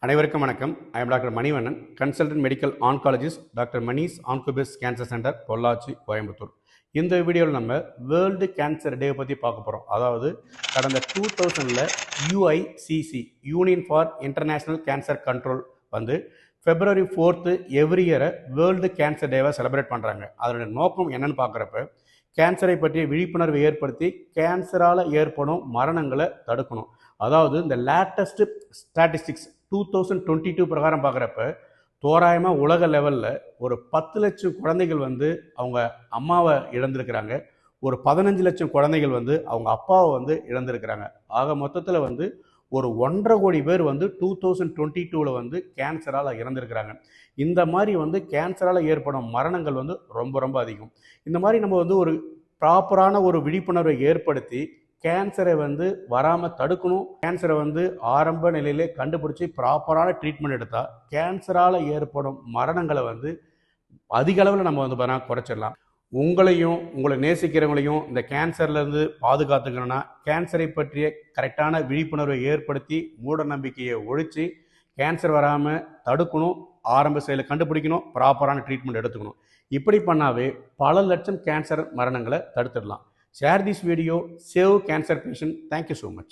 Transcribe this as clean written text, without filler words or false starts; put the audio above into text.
அனைவருக்கும் வணக்கம். I am doctor Manivannan, consultant medical oncologist, doctor Mani's Oncobase cancer centre, Pollachi, Coimbatore. இந்த வீடியோவில் நம்ம வேர்ல்டு கேன்சர் டே பற்றி பார்க்க போகிறோம். அதாவது கடந்த 2000 UICC, union for international cancer control வந்து February 4th எவ்ரி இயரை வேர்ல்டு கேன்சர் டேவை செலிப்ரேட் பண்ணுறாங்க. அதனுடைய நோக்கம் என்னன்னு பார்க்குறப்ப கேன்சரை பற்றிய விழிப்புணர்வை ஏற்படுத்தி கேன்சரால் ஏற்படும் மரணங்களை தடுக்கணும். அதாவது இந்த லேட்டஸ்ட் ஸ்டாட்டிஸ்டிக்ஸ் 2022 பிரகாரம் பார்க்குறப்ப தோராயமாக உலக லெவலில் ஒரு 10 லட்சம் குழந்தைகள் வந்து அவங்க அம்மாவை இழந்திருக்கிறாங்க. ஒரு 15 லட்சம் குழந்தைகள் வந்து அவங்க அப்பாவை வந்து இழந்திருக்கிறாங்க. ஆக மொத்தத்தில் வந்து ஒரு 1.5 கோடி பேர் வந்து 2022 வந்து கேன்சரால் இறந்துருக்கிறாங்க. இந்த மாதிரி வந்து கேன்சரால் ஏற்படும் மரணங்கள் வந்து ரொம்ப ரொம்ப அதிகம். இந்த மாதிரி நம்ம வந்து ஒரு ப்ராப்பரான ஒரு விழிப்புணர்வை ஏற்படுத்தி கேன்சரை வந்து வராமல் தடுக்கணும். கேன்சரை வந்து ஆரம்ப நிலையிலே கண்டுபிடிச்சி ப்ராப்பரான ட்ரீட்மெண்ட் எடுத்தால் கேன்சரால் ஏற்படும் மரணங்களை வந்து அதிக அளவில் நம்ம வந்து குறைச்சிடலாம். உங்களையும் உங்களை நேசிக்கிறவங்களையும் இந்த கேன்சர்லேருந்து பாதுகாத்துக்கணும்னா கேன்சரை பற்றிய கரெக்டான விழிப்புணர்வை ஏற்படுத்தி மூட நம்பிக்கையை ஒழித்து கேன்சர் வராமல் தடுக்கணும். ஆரம்ப செயலை கண்டுபிடிக்கணும், ப்ராப்பரான ட்ரீட்மெண்ட் எடுத்துக்கணும். இப்படி பண்ணாவே பல லட்சம் cancer மரணங்களை தடுத்துடலாம். Share this video, save cancer patient. Thank you so much.